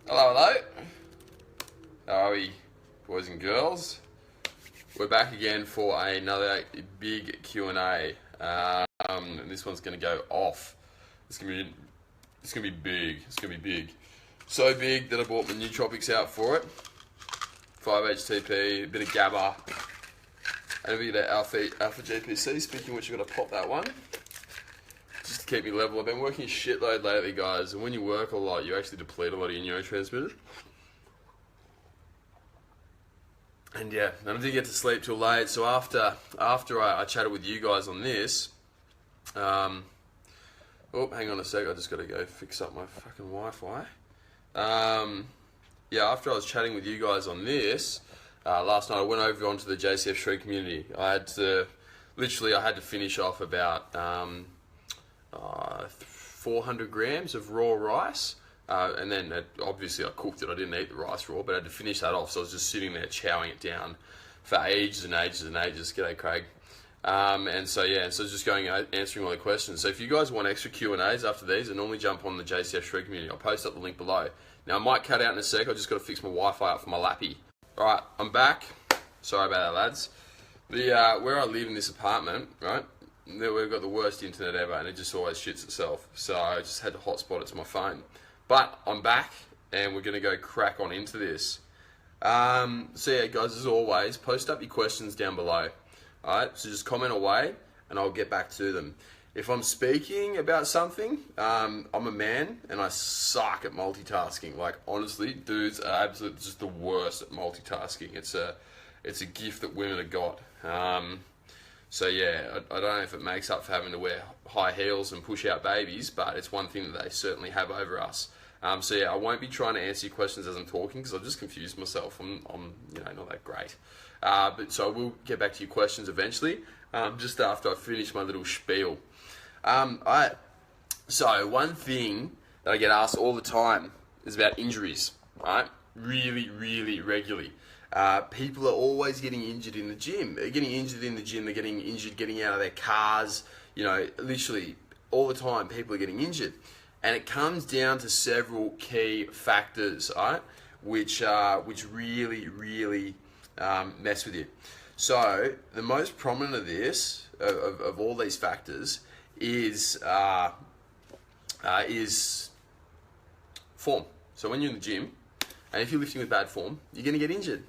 Hello, hello. How are we, boys and girls? We're back again for another big Q&A. And this one's going to go off. It's going to be big. It's going to be big. So big that I bought my nootropics out for it. 5-HTP, a bit of GABA, and a bit of Alpha GPC. Speaking of which, I've got to pop that one. Just to keep me level. I've been working a shitload lately, guys, and when you work a lot, you actually deplete a lot of your neurotransmitters. And yeah, and I didn't get to sleep till late, so after I chatted with you guys on this, oh, hang on a sec, I just got to go fix up my fucking Wi-Fi. Yeah, after I was chatting with you guys on this, last night I went over onto the JCF Shred community. I had to finish off about 400 grams of raw rice, and then obviously I cooked it. I didn't eat the rice raw, but I had to finish that off, so I was just sitting there chowing it down for ages and ages and ages. G'day, Craig. And so just going answering all the questions. So if you guys want extra Q&As after these, I normally jump on the JCF Shred community. I'll post up the link below. Now I might cut out in a sec. I just got to fix my Wi-Fi up for my lappy. All right, I'm back. Sorry about that, lads. Where I live in this apartment, right? We've got the worst internet ever, and it just always shits itself. So I just had to hotspot it to my phone. But I'm back, and we're going to go crack on into this. So yeah, guys, as always, post up your questions down below. Alright, so just comment away, and I'll get back to them. If I'm speaking about something, I'm a man, and I suck at multitasking. Like, honestly, dudes are absolutely just the worst at multitasking. It's a gift that women have got. So yeah, I don't know if it makes up for having to wear high heels and push out babies, but it's one thing that they certainly have over us. So yeah, I won't be trying to answer your questions as I'm talking because I've just confused myself. I'm not that great. But so I will get back to your questions eventually, just after I finish my little spiel. So one thing that I get asked all the time is about injuries, right? Really, really regularly. People are always getting injured in the gym. They're getting injured in the gym. They're getting injured getting out of their cars. Literally all the time people are getting injured. And it comes down to several key factors, right? Which really, really mess with you. So the most prominent of this, of all these factors, is form. So when you're in the gym, and if you're lifting with bad form, you're going to get injured.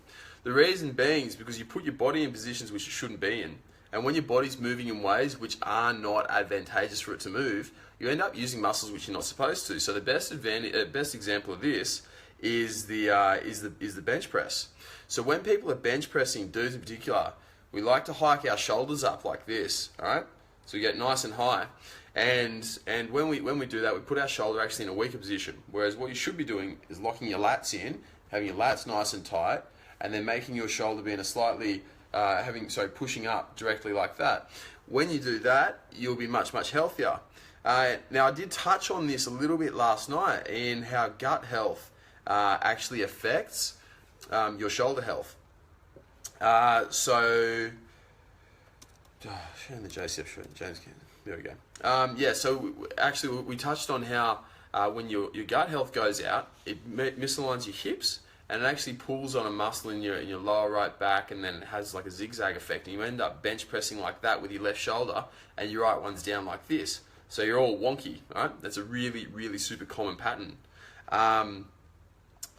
The reason being is because you put your body in positions which you shouldn't be in. And when your body's moving in ways which are not advantageous for it to move, you end up using muscles which you're not supposed to. So the best example of this is the bench press. So when people are bench pressing, dudes in particular, we like to hike our shoulders up like this, all right? So we get nice and high. And when we do that, we put our shoulder actually in a weaker position. Whereas what you should be doing is locking your lats in, having your lats nice and tight, and then making your shoulder be in a slightly, pushing up directly like that. When you do that, you'll be much, much healthier. Now, I did touch on this a little bit last night in how gut health actually affects your shoulder health. So the JCF Shred, James Cannon. There we go. So actually we touched on how when your gut health goes out, it misaligns your hips, and it actually pulls on a muscle in your lower right back, and then it has like a zigzag effect, and you end up bench pressing like that with your left shoulder, and your right one's down like this. So you're all wonky, right? That's a really, really super common pattern. So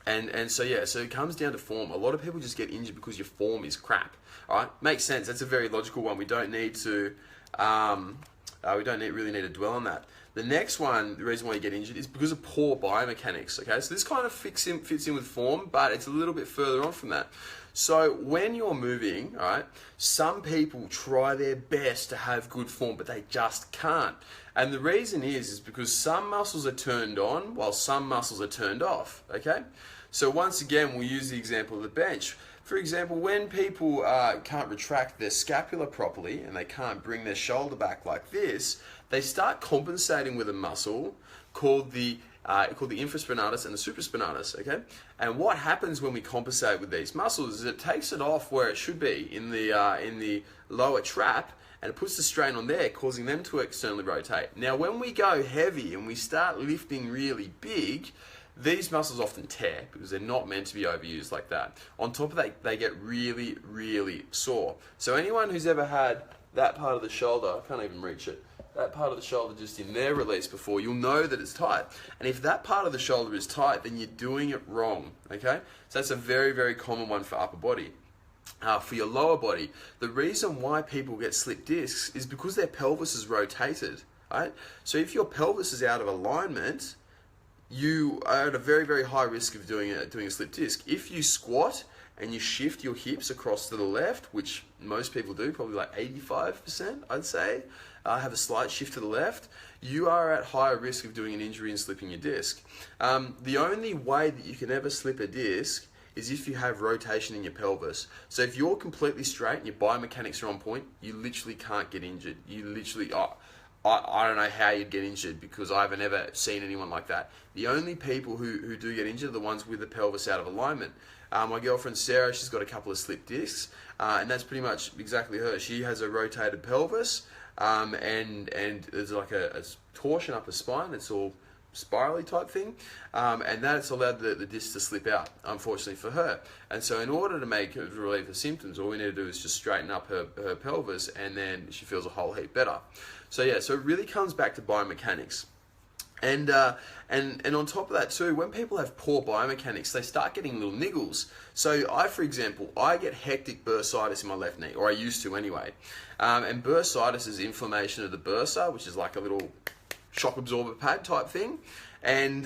it comes down to form. A lot of people just get injured because your form is crap. All right, makes sense. That's a very logical one. We don't need to really need to dwell on that. The next one, the reason why you get injured is because of poor biomechanics. Okay, so this kind of fits in with form, but it's a little bit further on from that. So when you're moving, all right, some people try their best to have good form, but they just can't. And the reason is because some muscles are turned on while some muscles are turned off. Okay, so once again, we'll use the example of the bench. For example, when people can't retract their scapula properly and they can't bring their shoulder back like this, they start compensating with a muscle called the infraspinatus and the supraspinatus, okay? And what happens when we compensate with these muscles is it takes it off where it should be in the lower trap, and it puts the strain on there, causing them to externally rotate. Now, when we go heavy and we start lifting really big, these muscles often tear because they're not meant to be overused like that. On top of that, they get really, really sore. So anyone who's ever had that part of the shoulder, I can't even reach it, that part of the shoulder just in there released before, you'll know that it's tight. And if that part of the shoulder is tight, then you're doing it wrong, okay? So that's a very, very common one for upper body. For your lower body, the reason why people get slip discs is because their pelvis is rotated, right? So if your pelvis is out of alignment, you are at a very, very high risk of doing a slip disc. If you squat and you shift your hips across to the left, which most people do, probably like 85%, I'd say, have a slight shift to the left, you are at higher risk of doing an injury and slipping your disc. The only way that you can ever slip a disc is if you have rotation in your pelvis. So if you're completely straight and your biomechanics are on point, you literally can't get injured. You literally, I don't know how you'd get injured because I haven't ever seen anyone like that. The only people who do get injured are the ones with the pelvis out of alignment. My girlfriend Sarah, she's got a couple of slip discs, and that's pretty much exactly her. She has a rotated pelvis, and there's like a torsion up her spine. It's all spirally type thing, and that's allowed the disc to slip out, unfortunately for her. And so in order to relieve the symptoms, all we need to do is just straighten up her pelvis, and then she feels a whole heap better. So yeah, so it really comes back to biomechanics. And on top of that too, when people have poor biomechanics, they start getting little niggles. So for example, I get hectic bursitis in my left knee, or I used to anyway. And bursitis is inflammation of the bursa, which is like a little shock absorber pad type thing. And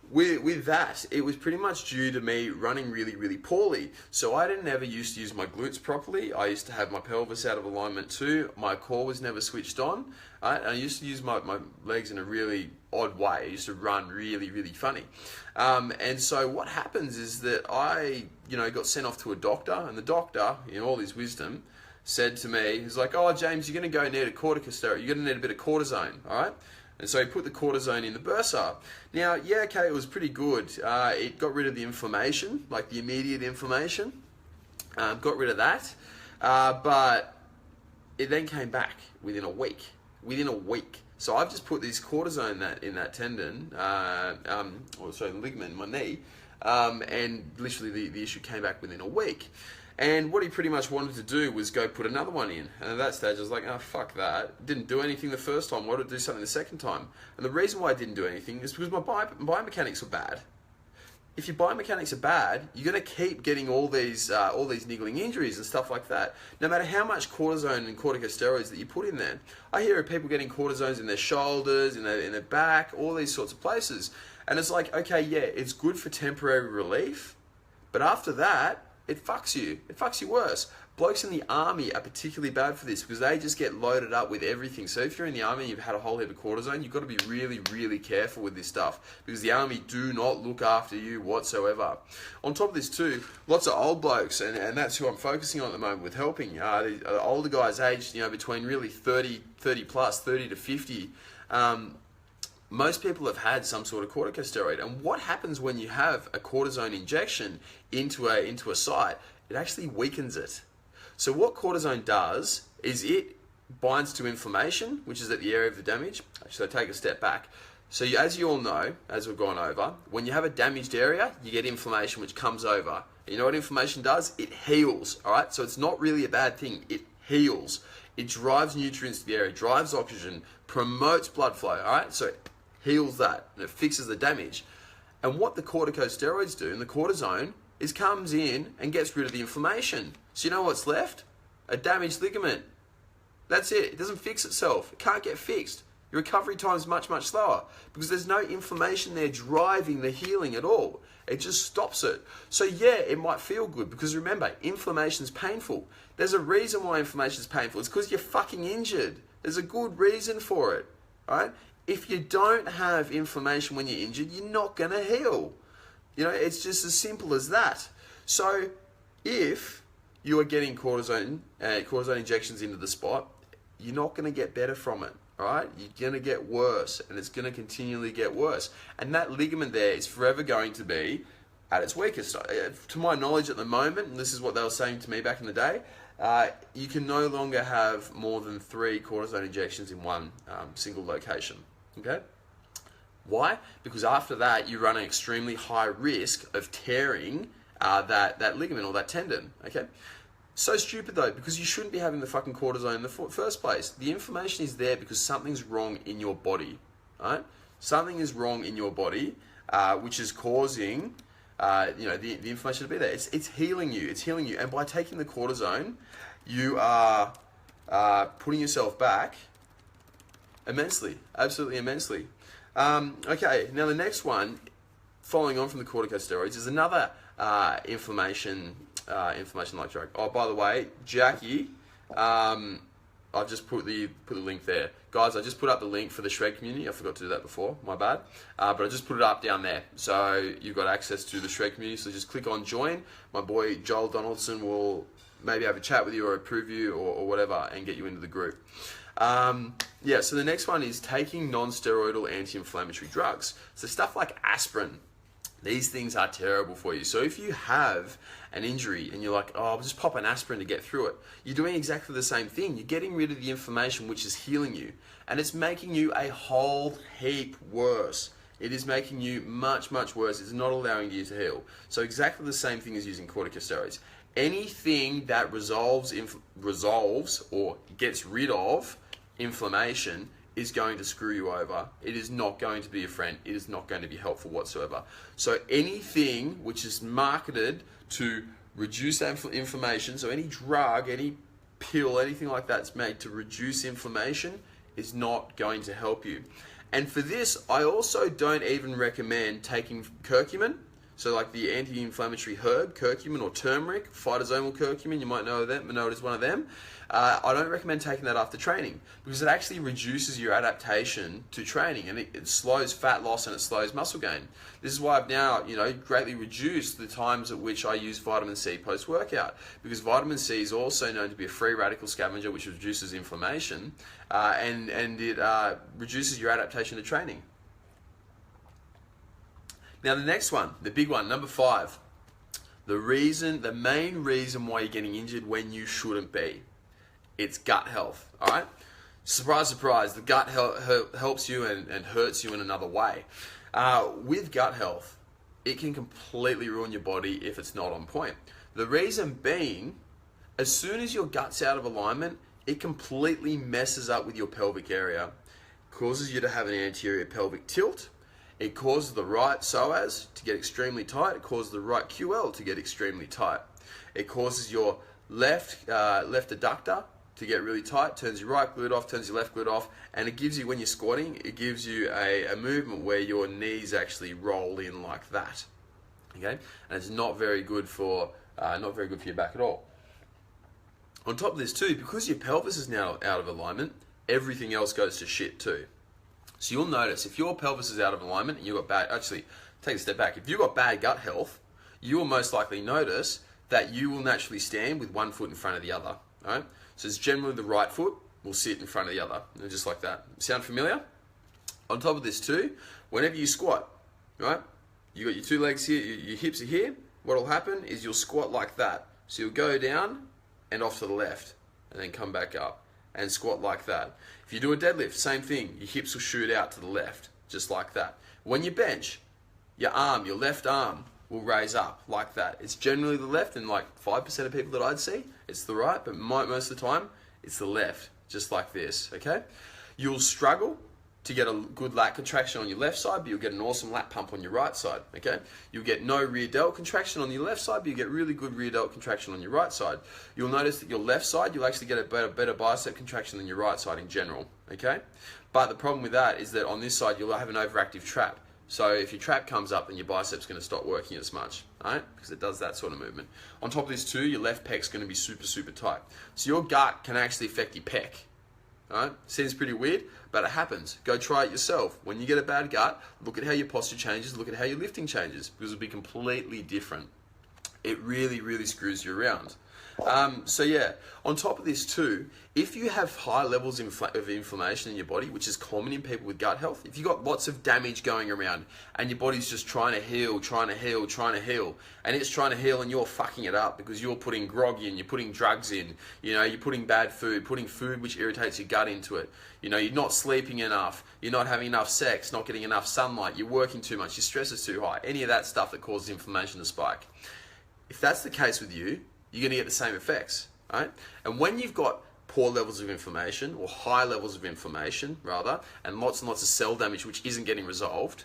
with that, it was pretty much due to me running really, really poorly. So I didn't ever used to use my glutes properly. I used to have my pelvis out of alignment too. My core was never switched on. I used to use my legs in a really odd way. I used to run really, really funny. And so what happens is that I, got sent off to a doctor, and the doctor, in all his wisdom, said to me, he's like, "Oh, James, you're going to go need a corticosteroid. You're going to need a bit of cortisone, all right?" And so he put the cortisone in the bursa. Now, yeah, okay, it was pretty good. It got rid of the inflammation, like the immediate inflammation. Got rid of that. But it then came back within a week. So I've just put this cortisone in that tendon, ligament in my knee, and literally the issue came back within a week. And what he pretty much wanted to do was go put another one in. And at that stage, I was like, oh, fuck that. Didn't do anything the first time. Why did I do something the second time? And the reason why I didn't do anything is because my biomechanics were bad. If your biomechanics are bad, you're going to keep getting all these niggling injuries and stuff like that, no matter how much cortisone and corticosteroids that you put in there. I hear of people getting cortisones in their shoulders, in their back, all these sorts of places. And it's like, okay, yeah, it's good for temporary relief, but after that, it fucks you. It fucks you worse. Blokes in the army are particularly bad for this because they just get loaded up with everything. So if you're in the army and you've had a whole heap of cortisone, you've got to be really, really careful with this stuff because the army do not look after you whatsoever. On top of this too, lots of old blokes, and that's who I'm focusing on at the moment with helping. The older guys aged, between really 30 plus, 30 to 50. Most people have had some sort of corticosteroid, and what happens when you have a cortisone injection into a site? It actually weakens it. So what cortisone does is it binds to inflammation, which is at the area of the damage. Actually, I take a step back. So as you all know, as we've gone over, when you have a damaged area, you get inflammation, which comes over. You know what inflammation does? It heals. All right. So it's not really a bad thing. It heals. It drives nutrients to the area, drives oxygen, promotes blood flow. All right. So it heals that and it fixes the damage. And what the corticosteroids do, and the cortisone, is comes in and gets rid of the inflammation. So you know what's left? A damaged ligament. That's it. It doesn't fix itself. It can't get fixed. Your recovery time is much, much slower because there's no inflammation there driving the healing at all. It just stops it. So yeah, it might feel good because remember, inflammation is painful. There's a reason why inflammation is painful. It's because you're fucking injured. There's a good reason for it, right? If you don't have inflammation when you're injured, you're not going to heal. It's just as simple as that. So if you are getting cortisone injections into the spot, you're not going to get better from it, all right? You're going to get worse, and it's going to continually get worse. And that ligament there is forever going to be at its weakest. To my knowledge at the moment, and this is what they were saying to me back in the day, you can no longer have more than 3 cortisone injections in one single location, okay? Why? Because after that, you run an extremely high risk of tearing that ligament or that tendon, okay? So stupid though, because you shouldn't be having the fucking cortisone in the first place. The inflammation is there because something's wrong in your body, right? Something is wrong in your body, which is causing, the inflammation to be there. It's healing you. It's healing you. And by taking the cortisone, you are putting yourself back immensely, absolutely immensely. Okay, now the next one, following on from the corticosteroids, is another inflammation-like drug. Oh, by the way, Jackie, I've just put the link there. Guys, I just put up the link for the Shred community. I forgot to do that before, my bad. But I just put it up down there. So you've got access to the Shred community. So just click on join. My boy Joel Donaldson will maybe have a chat with you or approve you or whatever and get you into the group. So the next one is taking non-steroidal anti-inflammatory drugs. So stuff like aspirin. These things are terrible for you. So if you have an injury and you're like, oh, I'll just pop an aspirin to get through it, you're doing exactly the same thing. You're getting rid of the inflammation, which is healing you. And it's making you a whole heap worse. It is making you much, much worse. It's not allowing you to heal. So exactly the same thing as using corticosteroids. Anything that resolves or gets rid of inflammation is going to screw you over. It is not going to be a friend. It is not going to be helpful whatsoever. So anything which is marketed to reduce that inflammation, so any drug, any pill, anything like that's made to reduce inflammation is not going to help you. And for this, I also don't even recommend taking curcumin. So like the anti-inflammatory herb, curcumin or turmeric, phytosomal curcumin, you might know it as one of them. I don't recommend taking that after training because it actually reduces your adaptation to training and it slows fat loss and it slows muscle gain. This is why I've now, greatly reduced the times at which I use vitamin C post-workout because vitamin C is also known to be a free radical scavenger which reduces inflammation and it reduces your adaptation to training. Now the next one, the big one, number 5, the main reason why you're getting injured when you shouldn't be, it's gut health, all right? Surprise, surprise, the gut helps you and hurts you in another way. With gut health, it can completely ruin your body if it's not on point. The reason being, as soon as your gut's out of alignment, it completely messes up with your pelvic area, causes you to have an anterior pelvic tilt. It causes the right psoas to get extremely tight. It causes the right QL to get extremely tight. It causes your left adductor to get really tight, turns your right glute off, turns your left glute off, and it gives you, when you're squatting, it gives you a movement where your knees actually roll in like that. Okay, and it's not very good for your back at all. On top of this too, because your pelvis is now out of alignment, everything else goes to shit too. So you'll notice if your pelvis is out of alignment and you've got bad, actually, take a step back. If you've got bad gut health, you will most likely notice that you will naturally stand with one foot in front of the other. All right? So it's generally the right foot will sit in front of the other, just like that. Sound familiar? On top of this too, whenever you squat, right? You got your two legs here, your hips are here. What will happen is you'll squat like that. So you'll go down and off to the left, and then come back up and squat like that. If you do a deadlift, same thing. Your hips will shoot out to the left, just like that. When you bench, your left arm will raise up like that. It's generally the left, and like 5% of people that I'd see, it's the right, but most of the time, it's the left, just like this, okay? You'll struggle to get a good lat contraction on your left side, but you'll get an awesome lat pump on your right side, okay? You'll get no rear delt contraction on your left side, but you get really good rear delt contraction on your right side. You'll notice that your left side, you'll actually get a better bicep contraction than your right side in general, okay? But the problem with that is that on this side, you'll have an overactive trap. So if your trap comes up, then your bicep's going to stop working as much, right? Because it does that sort of movement. On top of this too, your left pec's going to be super, super tight. So your gut can actually affect your pec. Alright, seems pretty weird, but it happens. Go try it yourself. When you get a bad gut, look at how your posture changes, look at how your lifting changes, because it'll be completely different. it really, really screws you around. So yeah, on top of this too, if you have high levels of inflammation in your body, which is common in people with gut health, if you've got lots of damage going around and your body's just trying to heal, and it's trying to heal and you're fucking it up because you're putting grog in, you're putting drugs in, you're putting bad food, putting food which irritates your gut into it, you're not sleeping enough, you're not having enough sex, not getting enough sunlight, you're working too much, your stress is too high, any of that stuff that causes inflammation to spike. If that's the case with you, you're going to get the same effects, right? And when you've got poor levels of inflammation, or high levels of inflammation, rather, and lots of cell damage which isn't getting resolved,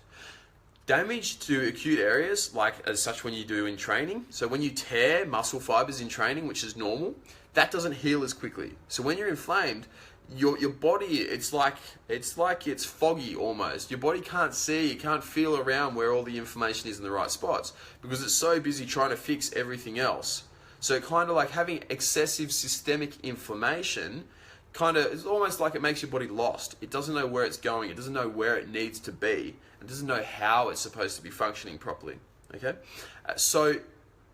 damage to acute areas, like as such when you do in training, so when you tear muscle fibers in training, which is normal, that doesn't heal as quickly. So when you're inflamed, your body, it's like it's foggy almost. Your body can't see, you can't feel around where all the inflammation is in the right spots because it's so busy trying to fix everything else. So kind of like having excessive systemic inflammation, it's almost like it makes your body lost. It doesn't know where it's going. It doesn't know where it needs to be. It doesn't know how it's supposed to be functioning properly. Okay, so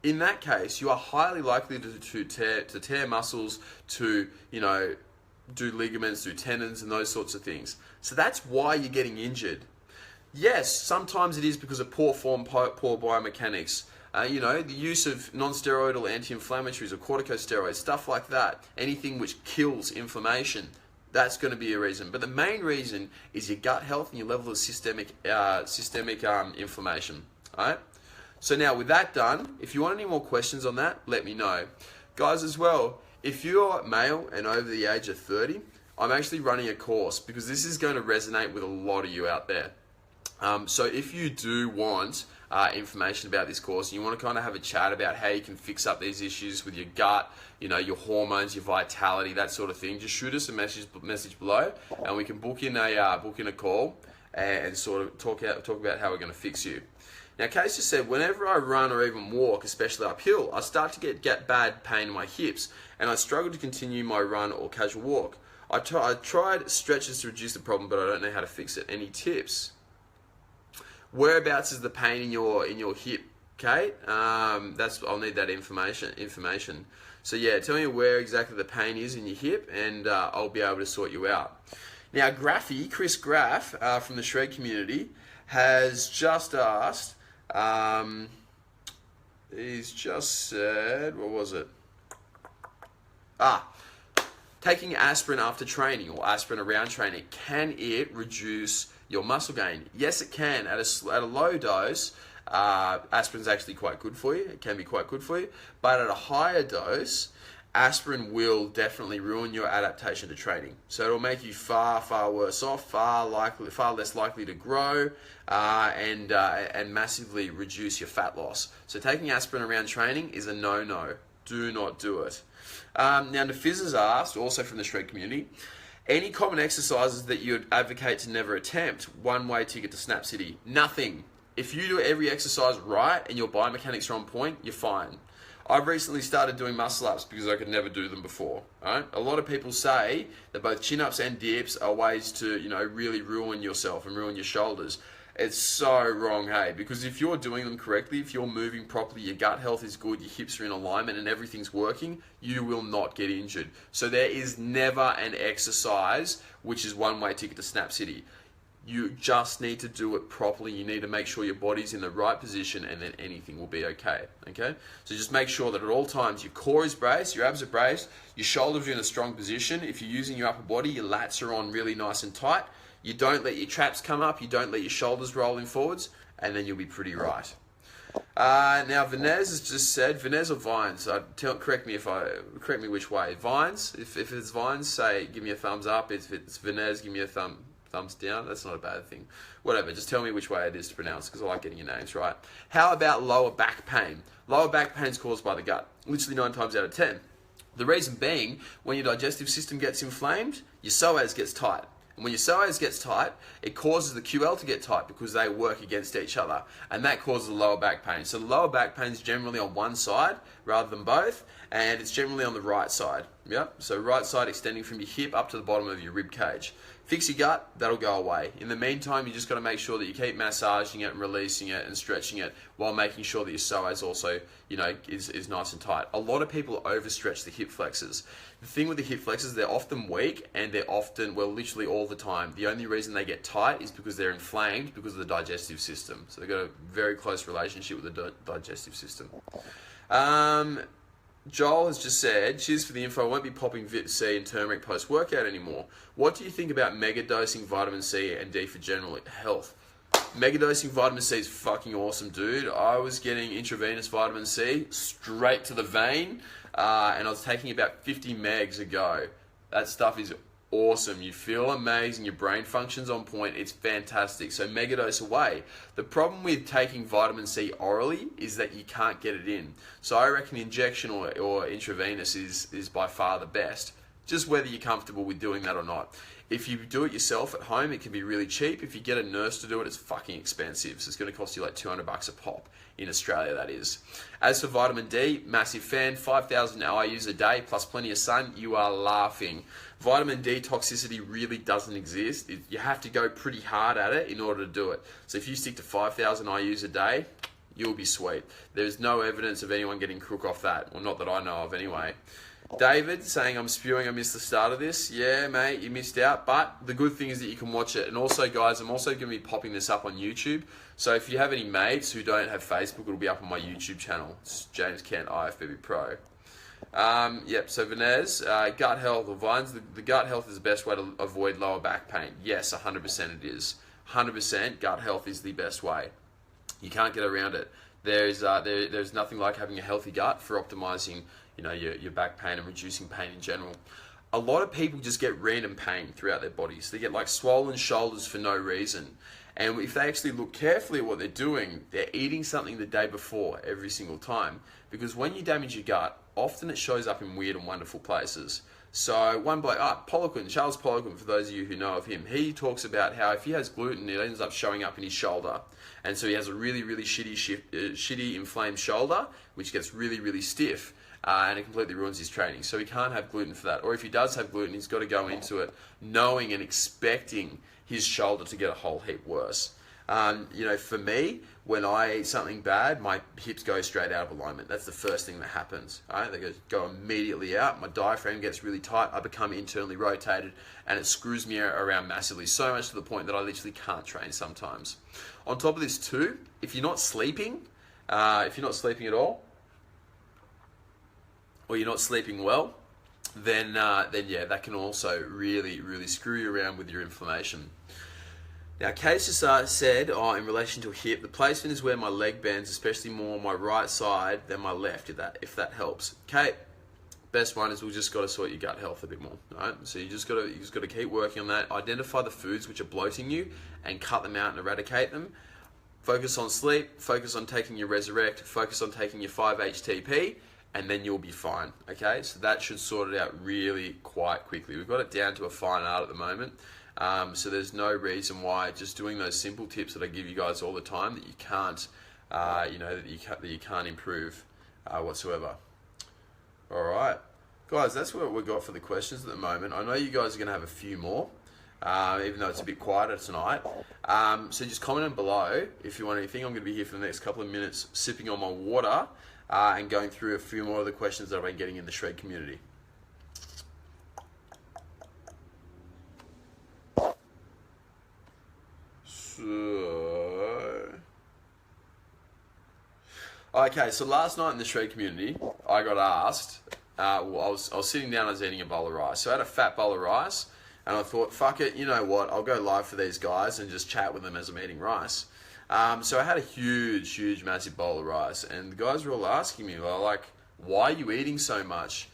in that case, you are highly likely to tear muscles, to do ligaments, do tendons, and those sorts of things. So that's why you're getting injured. Yes, sometimes it is because of poor form, poor biomechanics. The use of non-steroidal anti-inflammatories or corticosteroids, stuff like that, anything which kills inflammation, that's going to be a reason. But the main reason is your gut health and your level of systemic inflammation. All right? So now with that done, if you want any more questions on that, let me know. Guys, as well, if you're male and over the age of 30, I'm actually running a course because this is going to resonate with a lot of you out there. So if you do want information about this course, and you want to kind of have a chat about how you can fix up these issues with your gut, your hormones, your vitality, that sort of thing, just shoot us a message below, and we can book in a call and sort of talk about how we're going to fix you. Now, Case just said, whenever I run or even walk, especially uphill, I start to get bad pain in my hips, and I struggle to continue my run or casual walk. I tried stretches to reduce the problem, but I don't know how to fix it. Any tips? Whereabouts is the pain in your hip, Kate? I'll need that information. So yeah, tell me where exactly the pain is in your hip, and I'll be able to sort you out. Now, Chris Graff from the Shred community has just asked. He's just said, what was it? Taking aspirin after training or aspirin around training, can it reduce your muscle gain? Yes, it can. At a low dose, aspirin's actually quite good for you. It can be quite good for you. But at a higher dose, aspirin will definitely ruin your adaptation to training. So it'll make you far, far worse off, far less likely to grow, and massively reduce your fat loss. So taking aspirin around training is a no-no. Do not do it. Now, Nafiz has asked, also from the Shred community, any common exercises that you would advocate to never attempt? One-way ticket to Snap City. Nothing. If you do every exercise right and your biomechanics are on point, you're fine. I've recently started doing muscle-ups because I could never do them before. Right? A lot of people say that both chin-ups and dips are ways to, really ruin yourself and ruin your shoulders. It's so wrong, hey, because if you're doing them correctly, if you're moving properly, your gut health is good, your hips are in alignment and everything's working, you will not get injured. So there is never an exercise which is one-way ticket to Snap City. You just need to do it properly. You need to make sure your body's in the right position, and then anything will be okay. Okay? So just make sure that at all times your core is braced, your abs are braced, your shoulders are in a strong position. If you're using your upper body, your lats are on really nice and tight. You don't let your traps come up, you don't let your shoulders rolling forwards, and then you'll be pretty right. Now Vinez has just said, Vinez or Vines? Correct me which way. Vines, if it's Vines, say give me a thumbs up. If it's Vinez, give me a thumbs down. That's not a bad thing. Whatever, just tell me which way it is to pronounce, because I like getting your names right. How about lower back pain? Lower back pain is caused by the gut, literally 9 times out of 10. The reason being, when your digestive system gets inflamed, your psoas gets tight. And when your psoas gets tight, it causes the QL to get tight because they work against each other. And that causes the lower back pain. So the lower back pain is generally on one side rather than both, and it's generally on the right side. Yep. So right side extending from your hip up to the bottom of your rib cage. Fix your gut, that'll go away. In the meantime, you just got to make sure that you keep massaging it and releasing it and stretching it while making sure that your psoas also, is nice and tight. A lot of people overstretch the hip flexors. The thing with the hip flexors, they're often weak and they're often, literally all the time. The only reason they get tight is because they're inflamed because of the digestive system. So they've got a very close relationship with the digestive system. Joel has just said, cheers for the info, I won't be popping Vit C and turmeric post-workout anymore. What do you think about mega-dosing vitamin C and D for general health? Mega-dosing vitamin C is fucking awesome, dude. I was getting intravenous vitamin C straight to the vein, and I was taking about 50 megs a go. That stuff is awesome. You feel amazing. Your brain functions on point. It's fantastic. So megadose away. The problem with taking vitamin C orally is that you can't get it in. So I reckon injection or intravenous is by far the best. Just whether you're comfortable with doing that or not. If you do it yourself at home, it can be really cheap. If you get a nurse to do it, it's fucking expensive. So it's going to cost you like $200 a pop. In Australia, that is. As for vitamin D, massive fan, 5,000 IUs a day plus plenty of sun, you are laughing. Vitamin D toxicity really doesn't exist. You have to go pretty hard at it in order to do it. So if you stick to 5,000 IUs a day, you'll be sweet. There's no evidence of anyone getting crook off that, or not that I know of anyway. David saying, I'm spewing, I missed the start of this. Yeah, mate, you missed out. But the good thing is that you can watch it. And also, guys, I'm also going to be popping this up on YouTube. So if you have any mates who don't have Facebook, it'll be up on my YouTube channel. It's James Kent, IFBB Pro. So Vanez, gut health or Vines, the gut health is the best way to avoid lower back pain. Yes, 100% it is. 100% gut health is the best way. You can't get around it. There's nothing like having a healthy gut for optimizing your back pain and reducing pain in general. A lot of people just get random pain throughout their bodies. They get like swollen shoulders for no reason. And if they actually look carefully at what they're doing, they're eating something the day before every single time. Because when you damage your gut, often it shows up in weird and wonderful places. So one bloke, Poliquin, Charles Poliquin, for those of you who know of him, he talks about how if he has gluten, it ends up showing up in his shoulder. And so he has a really, really shitty inflamed shoulder, which gets really, really stiff. And it completely ruins his training. So he can't have gluten for that. Or if he does have gluten, he's got to go into it knowing and expecting his shoulder to get a whole heap worse. For me, when I eat something bad, my hips go straight out of alignment. That's the first thing that happens. Right? They go immediately out. My diaphragm gets really tight. I become internally rotated, and it screws me around massively. So much to the point that I literally can't train sometimes. On top of this too, if you're not sleeping at all, or you're not sleeping well, then that can also really, really screw you around with your inflammation. Now, Case just said, in relation to a hip, the placement is where my leg bends, especially more on my right side than my left, if that helps. Kate, best one is we've just got to sort your gut health a bit more, right? So you just got to keep working on that. Identify the foods which are bloating you and cut them out and eradicate them. Focus on sleep, focus on taking your Resurrect, focus on taking your 5-HTP, and then you'll be fine, okay? So that should sort it out really quite quickly. We've got it down to a fine art at the moment. So there's no reason why just doing those simple tips that I give you guys all the time that you can't, that you can't improve whatsoever. All right, guys, that's what we've got for the questions at the moment. I know you guys are going to have a few more, even though it's a bit quieter tonight. So just comment below if you want anything. I'm going to be here for the next couple of minutes sipping on my water and going through a few more of the questions that I've been getting in the Shred community. So last night in the Shred community, I got asked, I was sitting down, I was eating a bowl of rice. So I had a fat bowl of rice, and I thought, fuck it, you know what, I'll go live for these guys and just chat with them as I'm eating rice. So I had a huge, massive bowl of rice, and the guys were all asking me, like, why are you eating so much?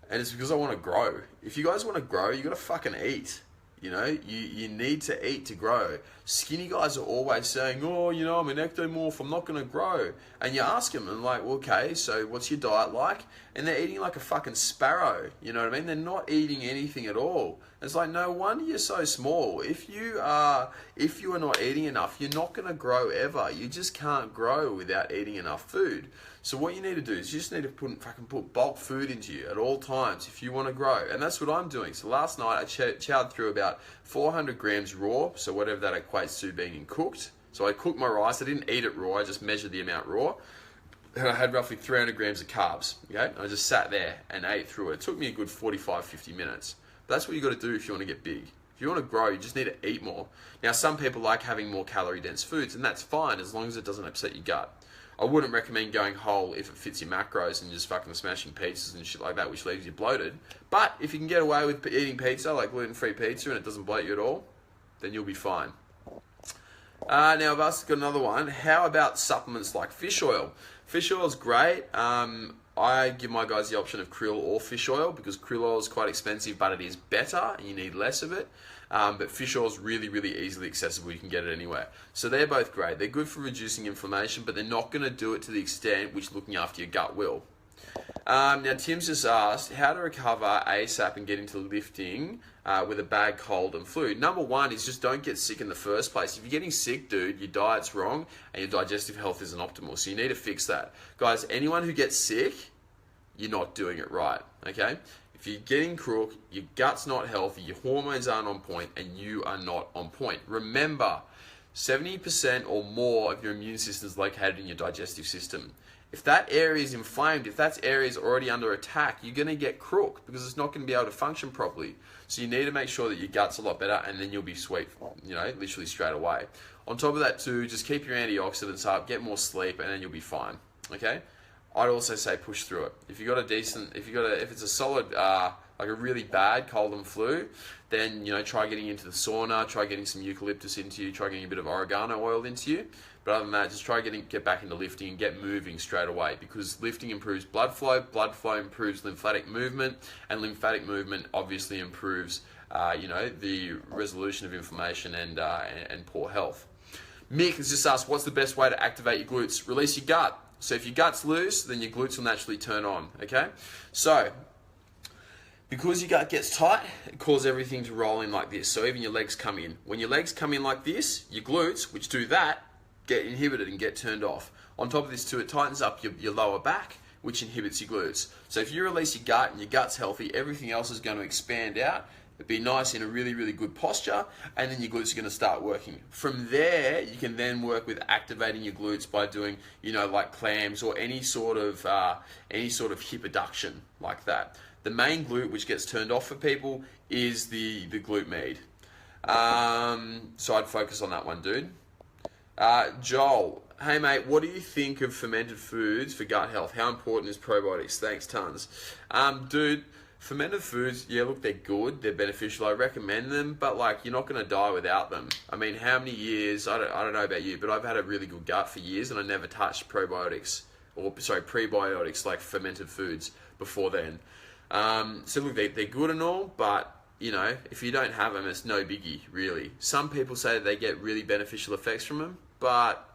And it's because I want to grow. If you guys want to grow, you got to fucking eat. You need to eat to grow. Skinny guys are always saying, I'm an ectomorph, I'm not going to grow. And you ask them, and like, well, okay, so what's your diet like? And they're eating like a fucking sparrow, you know what I mean? They're not eating anything at all. It's like, no wonder you're so small. If you are not eating enough, you're not going to grow ever. You just can't grow without eating enough food. So what you need to do is you just need to put bulk food into you at all times if you want to grow. And that's what I'm doing. So last night I chowed through about 400 grams raw, so whatever that equates to being cooked. So I cooked my rice. I didn't eat it raw. I just measured the amount raw. And I had roughly 300 grams of carbs. Okay, and I just sat there and ate through it. It took me a good 45, 50 minutes. But that's what you got to do if you want to get big. If you want to grow, you just need to eat more. Now, some people like having more calorie-dense foods, and that's fine as long as it doesn't upset your gut. I wouldn't recommend going whole if it fits your macros and just fucking smashing pizzas and shit like that, which leaves you bloated. But if you can get away with eating pizza, like gluten-free pizza, and it doesn't bloat you at all, then you'll be fine. Now, I've got another one. How about supplements like fish oil? Fish oil is great. I give my guys the option of krill or fish oil because krill oil is quite expensive, but it is better and you need less of it. But fish oil is really, really easily accessible. You can get it anywhere. So they're both great. They're good for reducing inflammation, but they're not going to do it to the extent which looking after your gut will. Now, Tim's just asked how to recover ASAP and get into lifting with a bad cold and flu. Number one is just don't get sick in the first place. If you're getting sick, dude, your diet's wrong and your digestive health isn't optimal. So you need to fix that. Guys, anyone who gets sick, you're not doing it right, okay? If you're getting crook, your gut's not healthy, your hormones aren't on point, and you are not on point. Remember, 70% or more of your immune system is located in your digestive system. If that area is inflamed, if that area is already under attack, you're going to get crook because it's not going to be able to function properly. So you need to make sure that your gut's a lot better and then you'll be sweet, literally straight away. On top of that too, just keep your antioxidants up, get more sleep, and then you'll be fine, okay? I'd also say push through it. If it's a solid, like a really bad cold and flu, then, try getting into the sauna, try getting some eucalyptus into you, try getting a bit of oregano oil into you. But other than that, just try get back into lifting and get moving straight away because lifting improves blood flow improves lymphatic movement, and lymphatic movement obviously improves, the resolution of inflammation and poor health. Mick has just asked, what's the best way to activate your glutes? Release your gut. So if your gut's loose, then your glutes will naturally turn on, okay? So, because your gut gets tight, it causes everything to roll in like this. So even your legs come in. When your legs come in like this, your glutes, which do that, get inhibited and get turned off. On top of this too, it tightens up your lower back, which inhibits your glutes. So if you release your gut and your gut's healthy, everything else is going to expand out. It'd be nice in a really, really good posture, and then your glutes are going to start working. From there, you can then work with activating your glutes by doing, like clams or any sort of hip adduction like that. The main glute which gets turned off for people is the glute med. So I'd focus on that one, dude. Joel, hey mate, what do you think of fermented foods for gut health? How important is probiotics? Thanks tons. Dude, fermented foods, yeah, look, they're good, they're beneficial, I recommend them, but you're not going to die without them. I mean, how many years, I don't know about you, but I've had a really good gut for years and I never touched prebiotics like fermented foods before then. So look, they're good and all, but if you don't have them, it's no biggie, really. Some people say that they get really beneficial effects from them, but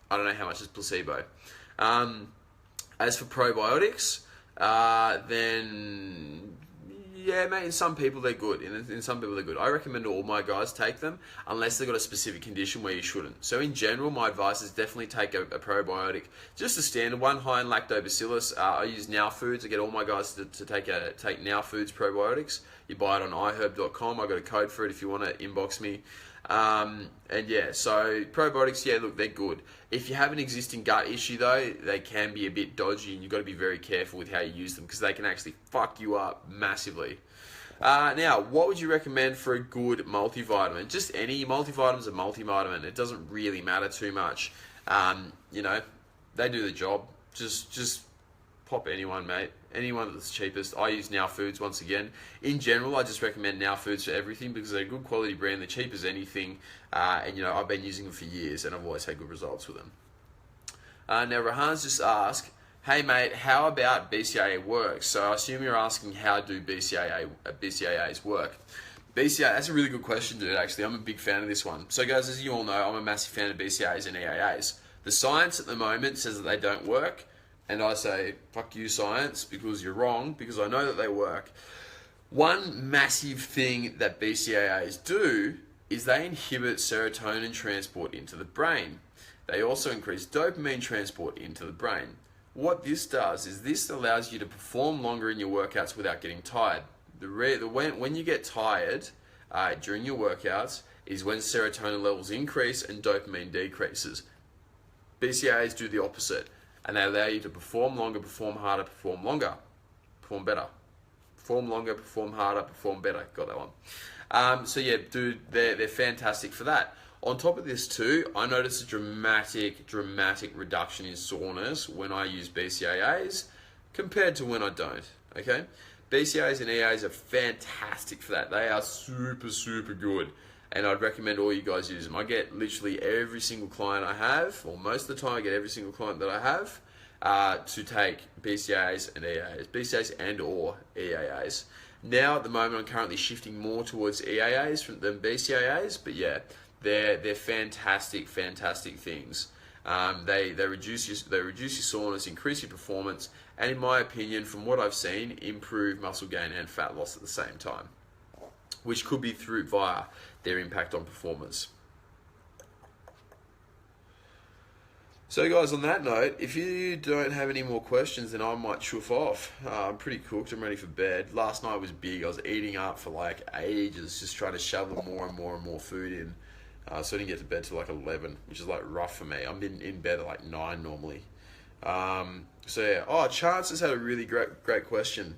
I don't know how much is placebo. As for probiotics, then yeah, mate, in some people they're good. In some people they're good. I recommend all my guys take them unless they've got a specific condition where you shouldn't. So in general, my advice is definitely take a probiotic. Just a standard one, high in lactobacillus. I use Now Foods. I get all my guys to take Now Foods probiotics. You buy it on iherb.com. I got a code for it if you want to inbox me. And yeah, so probiotics, yeah, look, they're good. If you have an existing gut issue though, they can be a bit dodgy and you've got to be very careful with how you use them because they can actually fuck you up massively. Now, what would you recommend for a good multivitamin? Just any multivitamin's a multivitamin. It doesn't really matter too much. They do the job. Just pop anyone, mate. Anyone that's cheapest. I use Now Foods once again. In general, I just recommend Now Foods for everything because they're a good quality brand. They're cheap as anything. And I've been using them for years and I've always had good results with them. Now, Rahan's just asked, hey mate, how about BCAA works? So I assume you're asking how do BCAAs work? BCAA, that's a really good question, dude, actually. I'm a big fan of this one. So guys, as you all know, I'm a massive fan of BCAAs and EAAs. The science at the moment says that they don't work. And I say, fuck you, science, because you're wrong, because I know that they work. One massive thing that BCAAs do is they inhibit serotonin transport into the brain. They also increase dopamine transport into the brain. What this does is this allows you to perform longer in your workouts without getting tired. When you get tired during your workouts is when serotonin levels increase and dopamine decreases. BCAAs do the opposite, and they allow you to perform longer, perform harder, perform longer, perform better. Perform longer, perform harder, perform better. Got that one. So yeah, dude, they're fantastic for that. On top of this too, I noticed a dramatic reduction in soreness when I use BCAAs compared to when I don't. Okay, BCAAs and EAs are fantastic for that. They are super good, and I'd recommend all you guys use them. I get literally every single client I have, or most of the time I get every single client that I have to take BCAAs and EAAs, BCAAs and or EAAs. Now at the moment I'm currently shifting more towards EAAs than BCAAs, but yeah, they're fantastic things. They reduce your soreness, increase your performance, and in my opinion, from what I've seen, improve muscle gain and fat loss at the same time, which could be through via their impact on performance. So guys, on that note, if you don't have any more questions, then I might chuff off. I'm pretty cooked, I'm ready for bed. Last night was big, I was eating up for like ages, just trying to shovel more and more food in. So I didn't get to bed till like 11, which is like rough for me. I'm in bed at like 9 normally. So yeah, Chance has had a really great question.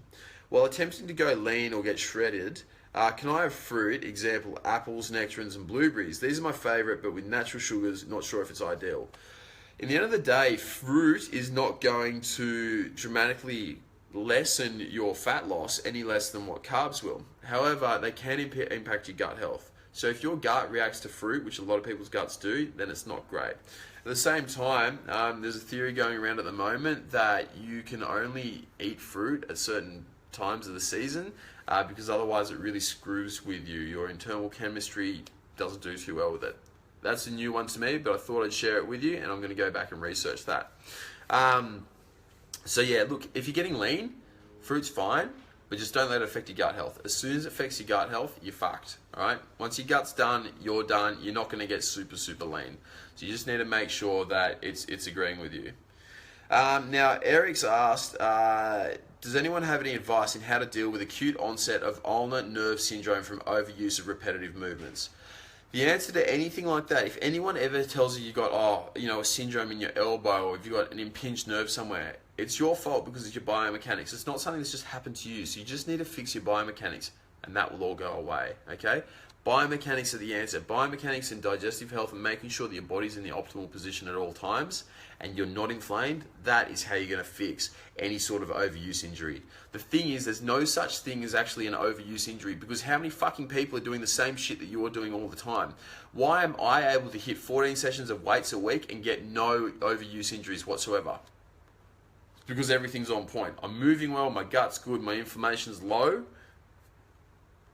While attempting to go lean or get shredded, can I have fruit, example, apples, nectarines and blueberries? These are my favourite, but with natural sugars, not sure if it's ideal. In the end of the day, fruit is not going to dramatically lessen your fat loss any less than what carbs will. However, they can impact your gut health. So if your gut reacts to fruit, which a lot of people's guts do, then it's not great. At the same time, there's a theory going around at the moment that you can only eat fruit at certain times of the season because otherwise it really screws with you. Your internal chemistry doesn't do too well with it. That's a new one to me, but I thought I'd share it with you, and I'm going to go back and research that. So yeah, look, if you're getting lean, fruit's fine, but just don't let it affect your gut health. As soon as it affects your gut health, you're fucked, all right? Once your gut's done, you're done. You're not going to get super lean. So you just need to make sure that it's agreeing with you. Now, Eric's asked, does anyone have any advice in how to deal with acute onset of ulnar nerve syndrome from overuse of repetitive movements? The answer to anything like that, if anyone ever tells you got, a syndrome in your elbow, or if you've got an impinged nerve somewhere, it's your fault because it's your biomechanics. It's not something that's just happened to you. So you just need to fix your biomechanics, and that will all go away, okay? Biomechanics are the answer. Biomechanics and digestive health and making sure that your body's in the optimal position at all times and you're not inflamed, that is how you're going to fix any sort of overuse injury. The thing is, there's no such thing as actually an overuse injury, because how many fucking people are doing the same shit that you're doing all the time? Why am I able to hit 14 sessions of weights a week and get no overuse injuries whatsoever? It's because everything's on point. I'm moving well, my gut's good, my inflammation's low.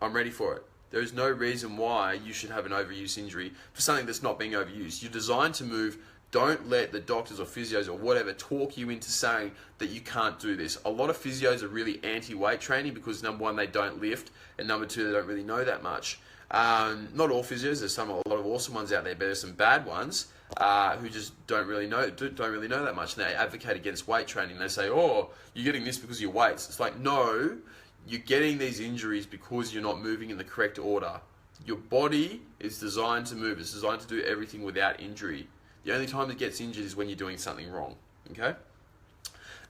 I'm ready for it. There is no reason why you should have an overuse injury for something that's not being overused. You're designed to move. Don't let the doctors or physios or whatever talk you into saying that you can't do this. A lot of physios are really anti-weight training because, number one, they don't lift, and number two, they don't really know that much. Not all physios. There's a lot of awesome ones out there, but there's some bad ones who just don't really know that much, and they advocate against weight training. They say, "Oh, you're getting this because of your weights." It's like, no, you're getting these injuries because you're not moving in the correct order. Your body is designed to move. It's designed to do everything without injury. The only time it gets injured is when you're doing something wrong, okay?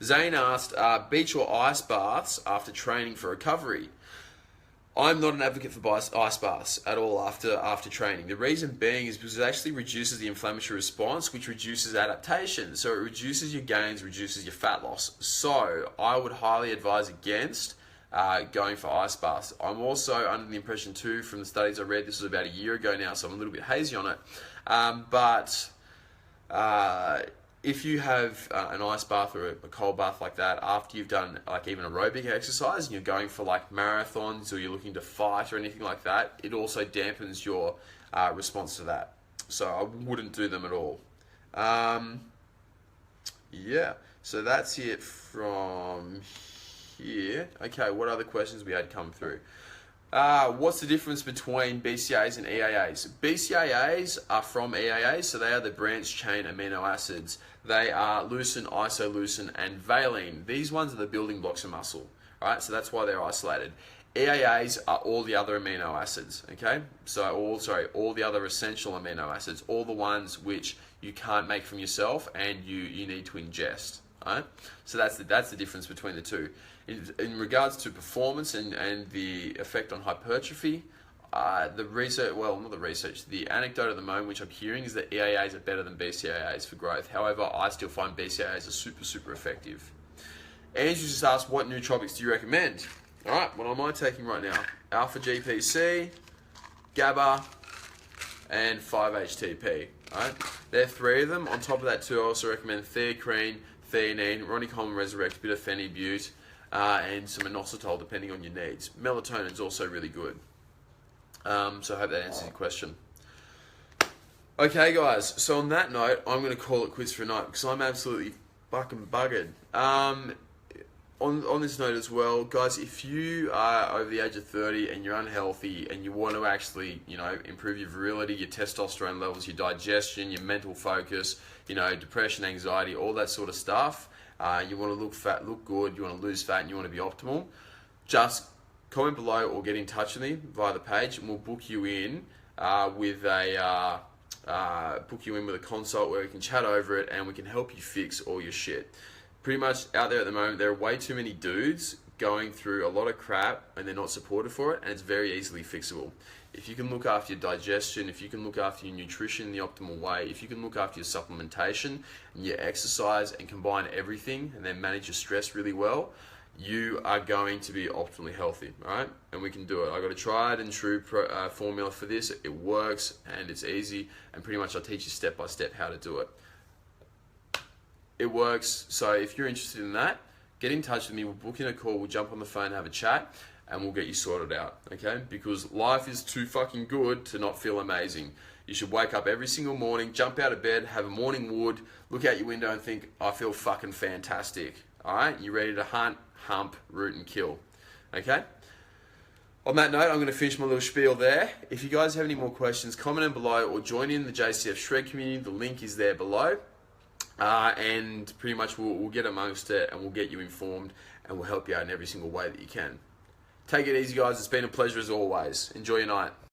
Zane asked, beach or ice baths after training for recovery? I'm not an advocate for ice baths at all after training. The reason being is because it actually reduces the inflammatory response, which reduces adaptation. So it reduces your gains, reduces your fat loss. So I would highly advise against going for ice baths. I'm also under the impression too, from the studies I read, this was about a year ago now, so I'm a little bit hazy on it, but if you have an ice bath or a cold bath like that after you've done like even aerobic exercise and you're going for like marathons or you're looking to fight or anything like that, it also dampens your response to that. So I wouldn't do them at all. Yeah, so that's it from here. Okay, what other questions we had come through? What's the difference between BCAAs and EAAs? BCAAs are from EAAs, so they are the branched chain amino acids. They are leucine, isoleucine, and valine. These ones are the building blocks of muscle, right? So that's why they're isolated. EAAs are all the other amino acids, okay? So all the other essential amino acids, all the ones which you can't make from yourself and you need to ingest, right? So that's the difference between the two. In regards to performance and the effect on hypertrophy, the research, well, not the research, the anecdote at the moment which I'm hearing is that EAAs are better than BCAAs for growth. However, I still find BCAAs are super effective. Andrew just asked, what nootropics do you recommend? All right, what am I taking right now? Alpha GPC, GABA, and 5-HTP. All right, there are 3 of them. On top of that too, I also recommend theacrine, theanine, Ronicolm Resurrect, bit of phenibut, and some inositol depending on your needs. Melatonin is also really good. So I hope that answers your question. Okay guys, so on that note, I'm going to call it quits for tonight because I'm absolutely fucking buggered. On this note as well, guys, if you are over the age of 30 and you're unhealthy and you want to actually, improve your virility, your testosterone levels, your digestion, your mental focus, depression, anxiety, all that sort of stuff, you want to look fat, look good, you want to lose fat, and you want to be optimal, just comment below or get in touch with me via the page, and we'll book you in with a consult where we can chat over it and we can help you fix all your shit. Pretty much out there at the moment, there are way too many dudes going through a lot of crap and they're not supported for it, and it's very easily fixable. If you can look after your digestion, if you can look after your nutrition in the optimal way, if you can look after your supplementation and your exercise and combine everything and then manage your stress really well, you are going to be optimally healthy, all right? And we can do it. I got a tried and true formula for this. It works and it's easy, and pretty much I'll teach you step by step how to do it. It works. So if you're interested in that, get in touch with me. We'll book in a call. We'll jump on the phone, have a chat, and we'll get you sorted out, okay? Because life is too fucking good to not feel amazing. You should wake up every single morning, jump out of bed, have a morning wood, look out your window and think, I feel fucking fantastic, all right? You ready to hunt, hump, root, and kill, okay? On that note, I'm going to finish my little spiel there. If you guys have any more questions, comment them below or join in the JCF Shred community. The link is there below. And pretty much we'll get amongst it and we'll get you informed and we'll help you out in every single way that you can. Take it easy, guys. It's been a pleasure as always. Enjoy your night.